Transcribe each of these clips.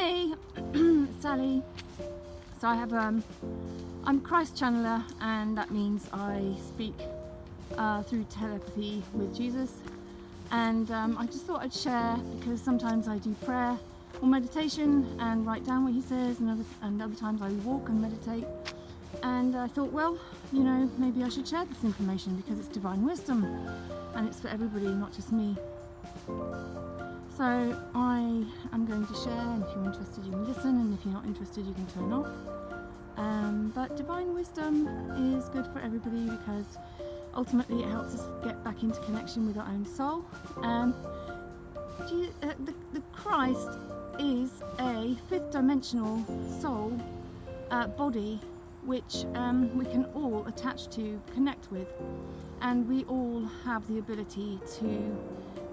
Hey, Sally. So I have I'm a Christ channeler, and that means I speak through telepathy with Jesus. And I just thought I'd share, because sometimes I do prayer or meditation and write down what he says, and other times I walk and meditate. And I thought, well, you know, maybe I should share this information because it's divine wisdom and it's for everybody, not just me. So I am going to share, and if you're interested you can listen, and if you're not interested you can turn off. But divine wisdom is good for everybody because ultimately it helps us get back into connection with our own soul. The Christ is a fifth dimensional soul body which we can all attach to, connect with, and we all have the ability to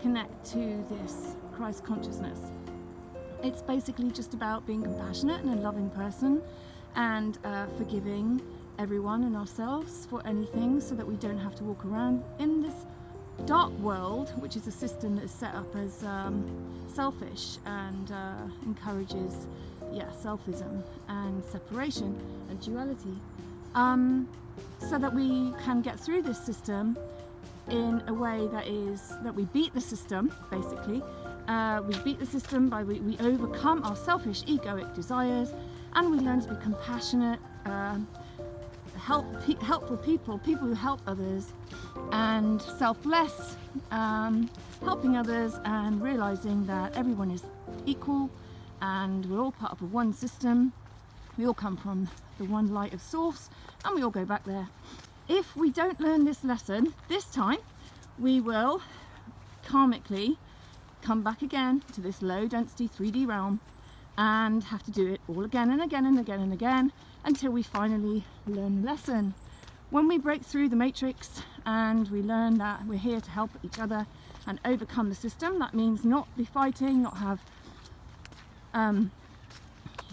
connect to this Christ consciousness. It's basically just about being compassionate and a loving person, and forgiving everyone and ourselves for anything, so that we don't have to walk around in this dark world, which is a system that is set up as selfish and encourages selfism and separation and duality, so that we can get through this system in a way that we beat the system. Basically we beat the system by we overcome our selfish egoic desires, and we learn to be compassionate, helpful people who help others, and selfless, helping others and realizing that everyone is equal and we're all part of one system. We all come from the one light of source, and we all go back there. If we don't learn this lesson this time, we will karmically come back again to this low density 3D realm and have to do it all again and again and again and again until we finally learn the lesson. When we break through the matrix and we learn that we're here to help each other and overcome the system, that means not be fighting, not have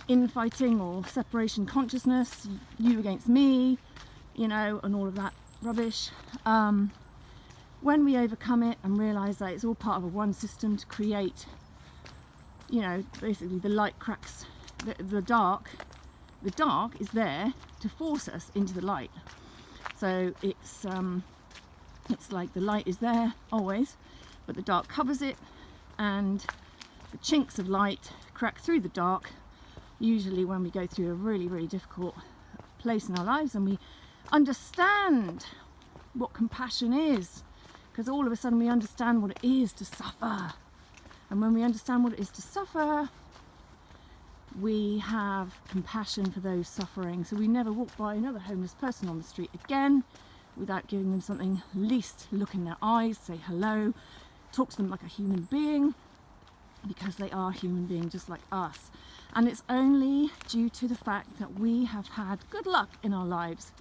infighting or separation consciousness, you against me, you know, and all of that rubbish. When we overcome it and realize that it's all part of a one system to create, you know, basically the light cracks the dark is there to force us into the light. So it's like the light is there always, but the dark covers it, and the chinks of light crack through the dark, usually when we go through a really, really difficult place in our lives and we understand what compassion is, because all of a sudden we understand what it is to suffer. And when we understand what it is to suffer, we have compassion for those suffering. So we never walk by another homeless person on the street again without giving them something, at least look in their eyes, say hello, talk to them like a human being, because they are human beings just like us. And it's only due to the fact that we have had good luck in our lives,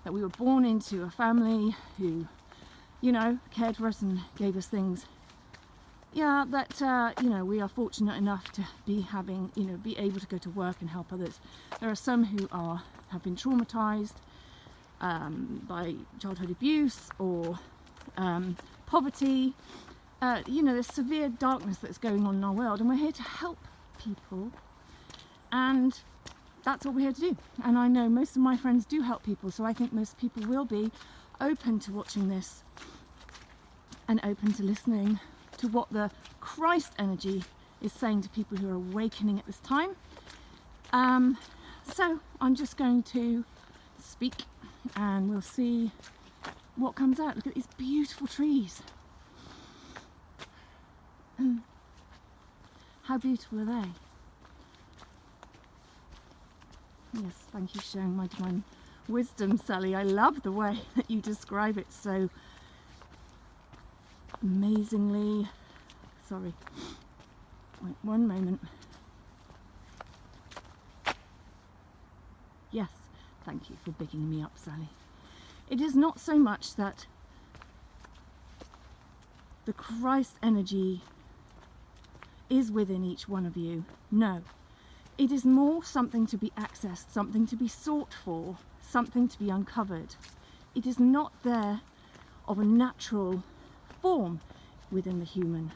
that we were born into a family who, you know, cared for us and gave us things. Yeah, that you know, we are fortunate enough to be having, you know, be able to go to work and help others. There are some who have been traumatized by childhood abuse or poverty. You know, there's severe darkness that's going on in our world, and we're here to help people, and that's what we're here to do. And I know most of my friends do help people, so I think most people will be open to watching this and open to listening to what the Christ energy is saying to people who are awakening at this time. So I'm just going to speak and we'll see what comes out. Look at these beautiful trees. How beautiful are they? Yes, thank you for sharing my divine wisdom, Sally. I love the way that you describe it so amazingly. Sorry, wait one moment. Yes, thank you for bigging me up, Sally. It is not so much that the Christ energy is within each one of you. No, it is more something to be accessed, something to be sought for, something to be uncovered. It is not there of a natural form within the human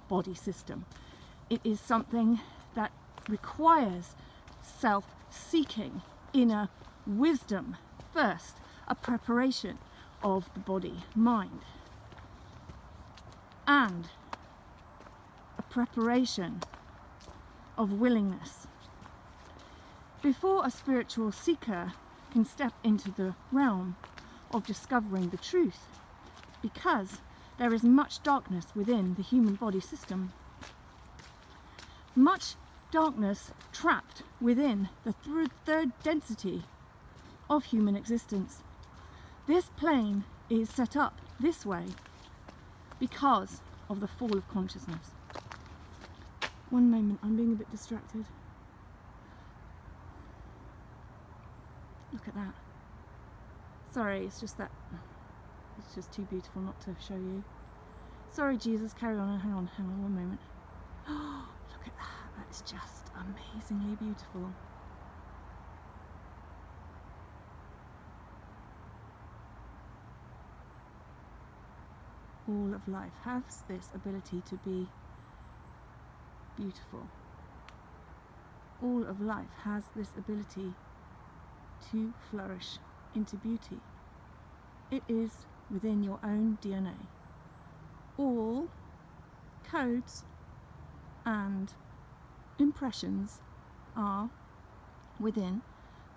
body system. It is something that requires self-seeking, inner wisdom first, a preparation of the body, mind, and a preparation of willingness. Before a spiritual seeker can step into the realm of discovering the truth, because there is much darkness within the human body system, much darkness trapped within the third density of human existence. This plane is set up this way because of the fall of consciousness. One moment, I'm being a bit distracted. Look at that. Sorry, it's just too beautiful not to show you. Sorry, Jesus, carry on. Hang on, one moment. Oh, look at that. That's just amazingly beautiful. All of life has this ability to be beautiful. All of life has this ability to flourish into beauty. It is within your own DNA. All codes and impressions are within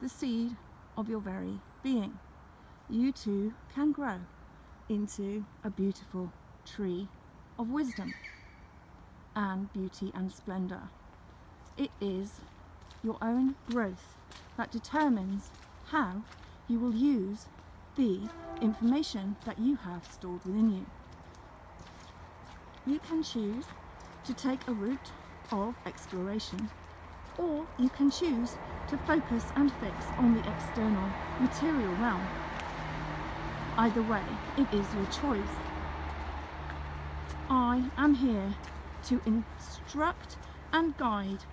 the seed of your very being. You too can grow into a beautiful tree of wisdom and beauty and splendor. It is your own growth that determines how you will use the information that you have stored within you. You can choose to take a route of exploration, or you can choose to focus and fix on the external material realm. Either way, it is your choice. I am here to instruct and guide,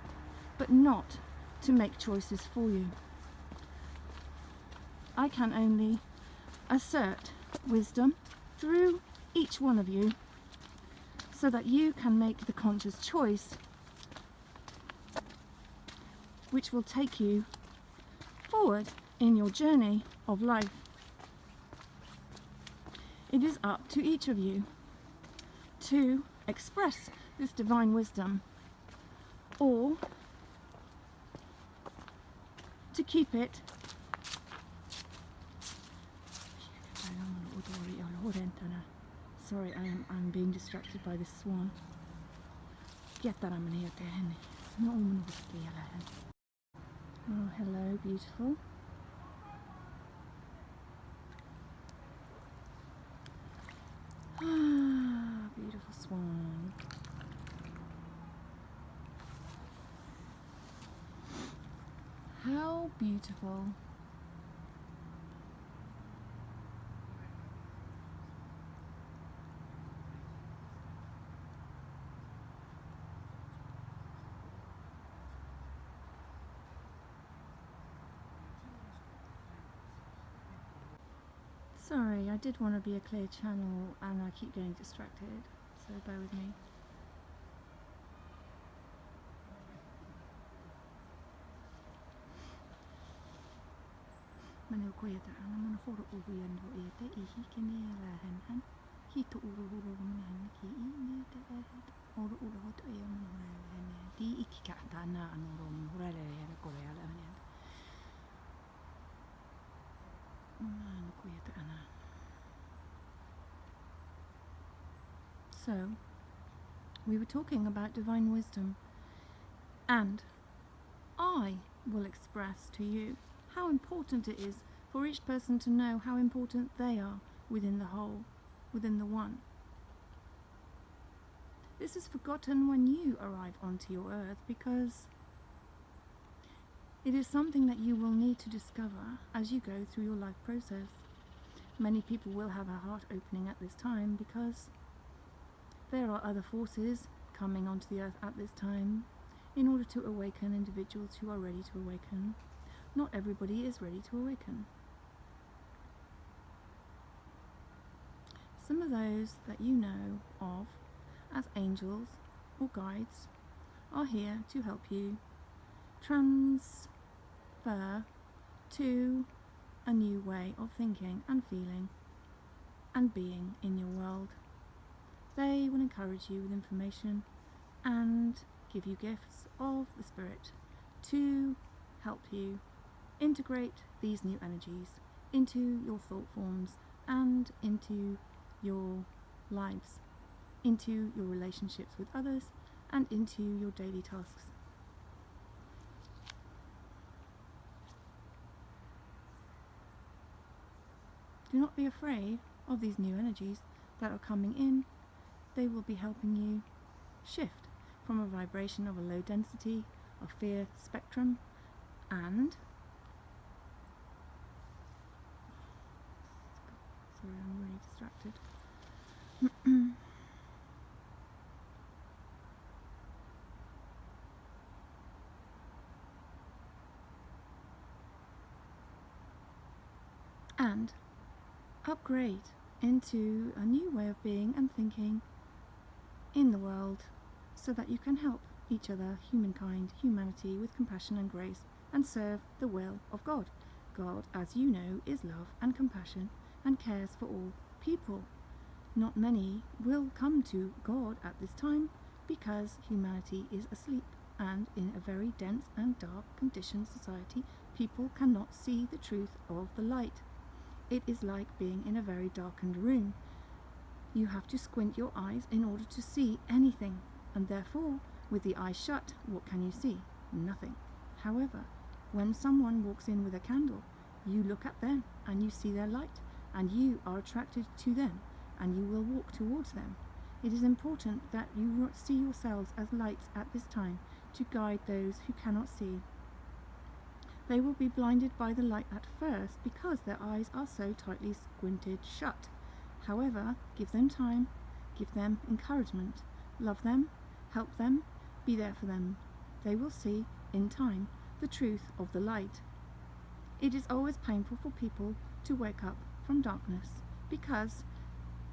but not to make choices for you. I can only assert wisdom through each one of you so that you can make the conscious choice which will take you forward in your journey of life. It is up to each of you to express this divine wisdom, or to keep it sorry, I'm being distracted by this swan. Oh, hello, beautiful. Ah, beautiful swan. How beautiful. Sorry, I did want to be a clear channel and I keep getting distracted, so bear with me. So, we were talking about divine wisdom, and I will express to you how important it is for each person to know how important they are within the whole, within the one. This is forgotten when you arrive onto your earth, because it is something that you will need to discover as you go through your life process. Many people will have a heart opening at this time because there are other forces coming onto the earth at this time in order to awaken individuals who are ready to awaken. Not everybody is ready to awaken. Some of those that you know of as angels or guides are here to help you transfer to a new way of thinking and feeling and being in your world. They will encourage you with information and give you gifts of the Spirit to help you integrate these new energies into your thought forms and into your lives, into your relationships with others, and into your daily tasks. Do not be afraid of these new energies that are coming in. They will be helping you shift from a vibration of a low density of fear spectrum and sorry, I'm really distracted. And upgrade into a new way of being and thinking in the world so that you can help each other, humanity with compassion and grace, and serve the will of God. God, as you know, is love and compassion and cares for all people. Not many will come to God at this time because humanity is asleep, and in a very dense and dark conditioned society, people cannot see the truth of the light. It is like being in a very darkened room. You have to squint your eyes in order to see anything, and therefore, with the eyes shut, what can you see? Nothing. However, when someone walks in with a candle, you look at them and you see their light, and you are attracted to them, and you will walk towards them. It is important that you see yourselves as lights at this time to guide those who cannot see. They will be blinded by the light at first because their eyes are so tightly squinted shut. However, give them time, give them encouragement, love them, help them, be there for them. They will see, in time, the truth of the light. It is always painful for people to wake up from darkness because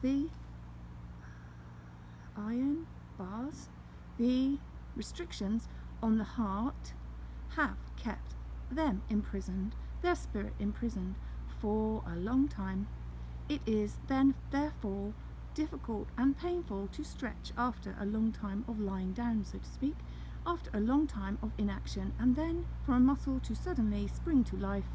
the iron bars, the restrictions on the heart have kept them imprisoned, their spirit imprisoned for a long time. It is then therefore difficult and painful to stretch after a long time of lying down, so to speak, after a long time of inaction, and then for a muscle to suddenly spring to life.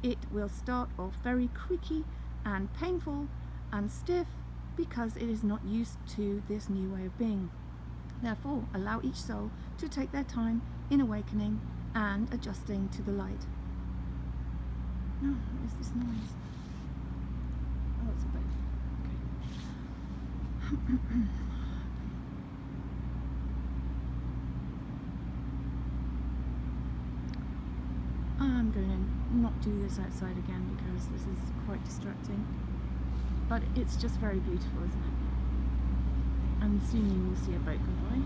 It will start off very creaky and painful and stiff because it is not used to this new way of being. Therefore, allow each soul to take their time in awakening and adjusting to the light. No, what is this noise? Oh, it's a boat. Okay. I'm going to not do this outside again because this is quite distracting. But it's just very beautiful, isn't it? And soon you will see a boat go by.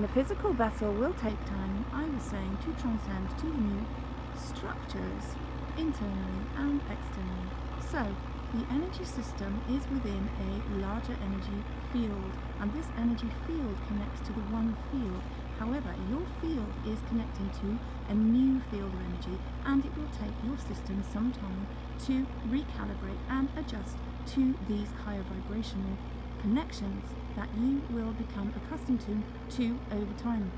The physical vessel will take time, I was saying, to transcend to the new structures, internally and externally. So, The energy system is within a larger energy field, and this energy field connects to the one field. However, your field is connecting to a new field of energy, and it will take your system some time to recalibrate and adjust to these higher vibrational connections that you will become accustomed to over time.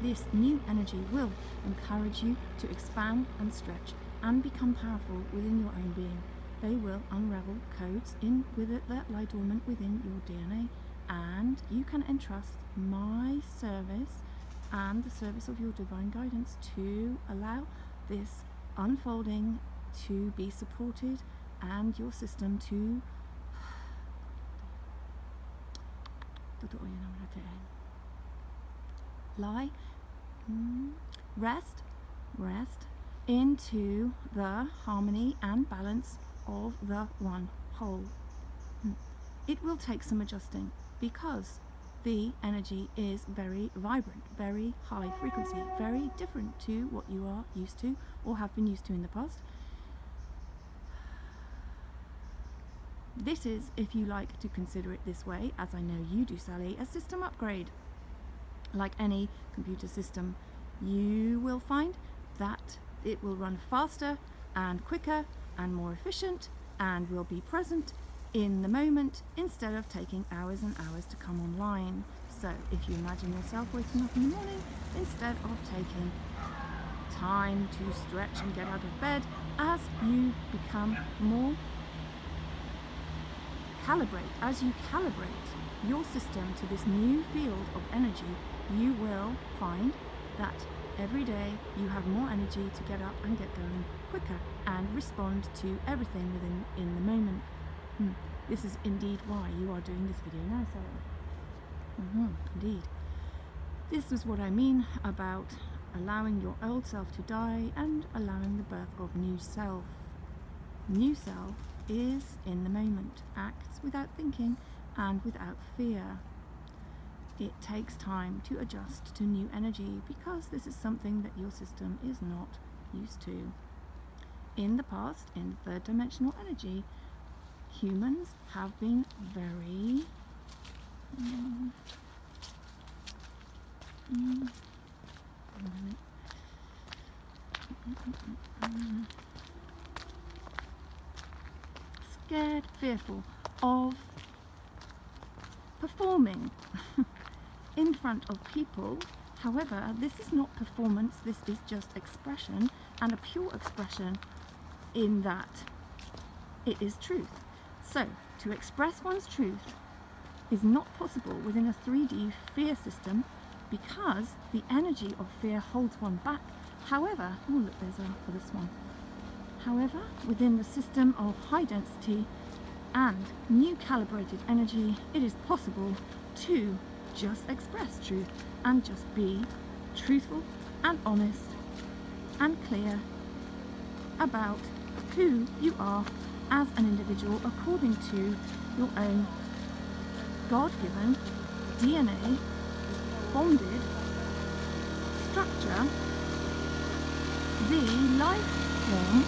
This new energy will encourage you to expand and stretch and become powerful within your own being. They will unravel codes in with it that lie dormant within your DNA, and you can entrust my service and the service of your divine guidance to allow this unfolding to be supported and your system to lie, rest into the harmony and balance of the one whole. It will take some adjusting because the energy is very vibrant, very high frequency, very different to what you are used to or have been used to in the past. This is, if you like to consider it this way, as I know you do, Sally, a system upgrade. Like any computer system, you will find that it will run faster and quicker and more efficient and will be present in the moment instead of taking hours and hours to come online. So if you imagine yourself waking up in the morning, instead of taking time to stretch and get out of bed, as you become more as you calibrate your system to this new field of energy, you will find that every day you have more energy to get up and get going quicker and respond to everything in the moment. This is indeed why you are doing this video now, Sarah. Indeed. This is what I mean about allowing your old self to die and allowing the birth of new self. New self is in the moment, acts without thinking and without fear. It takes time to adjust to new energy because this is something that your system is not used to. In the past, in third dimensional energy, humans have been very scared, fearful of performing in front of people. However, this is not performance, this is just expression, and a pure expression in that it is truth. So, to express one's truth is not possible within a 3D fear system because the energy of fear holds one back. However, oh look, there's a for this one. However, within the system of high density and new calibrated energy, it is possible to just express truth and just be truthful and honest and clear about who you are as an individual according to your own God-given DNA bonded structure, the life form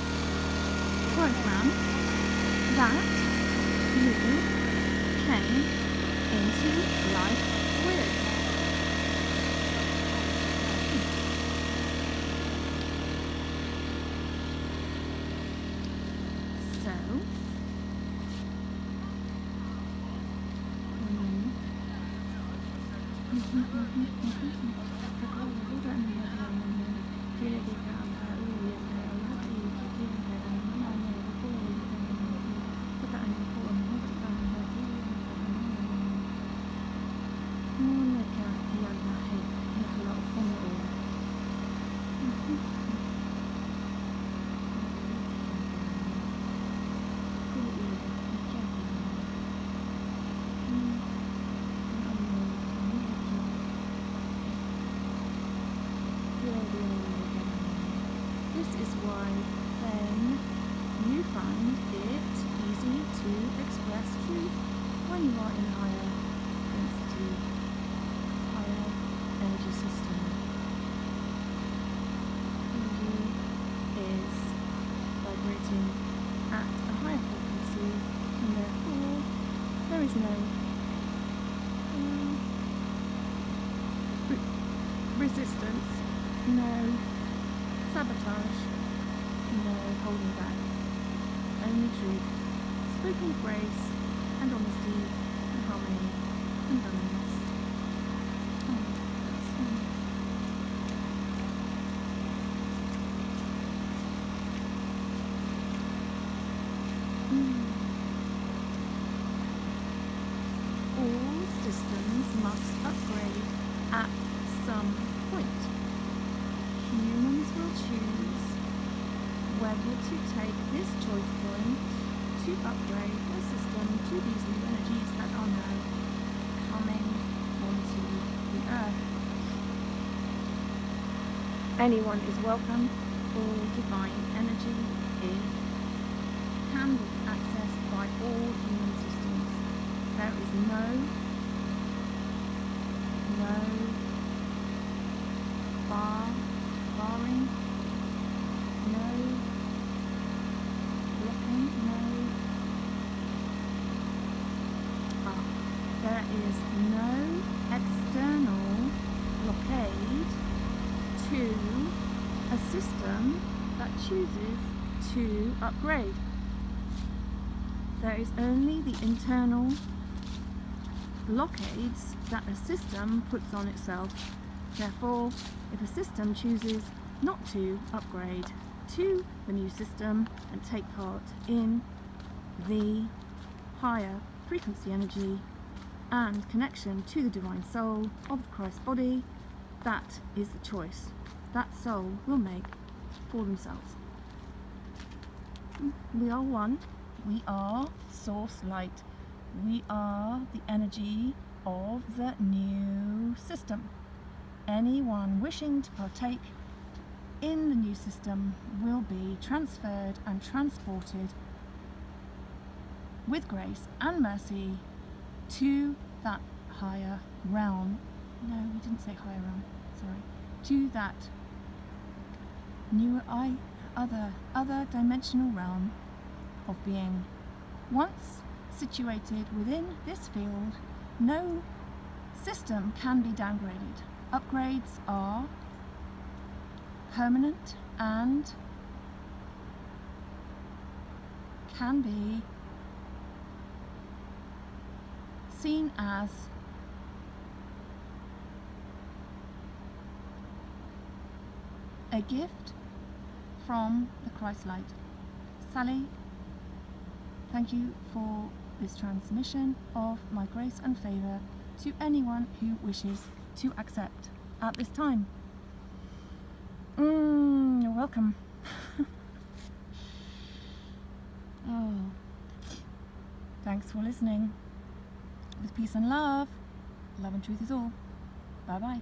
program that you came into life with. This is why then you find it easy to express truth when you are in higher density, higher energy system. Energy is vibrating at a higher frequency. is no resistance, no sabotage, no holding back. Only truth, spoken with grace and honesty and harmony and balance. All systems must upgrade at some point. Humans will choose whether to take this choice point to upgrade the system to these new energies that are now coming onto the earth. Anyone is welcome. All divine energy can be accessed by all human systems. There is no barring, no blocking, there is no external blockade to a system that chooses to upgrade. There is only the internal blockades that a system puts on itself. Therefore, if a system chooses not to upgrade to the new system and take part in the higher frequency energy and connection to the divine soul of the Christ body, that is the choice that soul will make for themselves. We are one. We are source light. We are the energy of the new system. Anyone wishing to partake in the new system will be transferred and transported with grace and mercy to that higher realm. No, we didn't say higher realm, sorry. To that new other dimensional realm of being. Once situated within this field, no system can be downgraded. Upgrades are permanent and can be seen as a gift from the Christ light. Sally, thank you for this transmission of my grace and favour to anyone who wishes to accept at this time. You're welcome. Oh, thanks for listening. With peace and love, love and truth is all. Bye bye.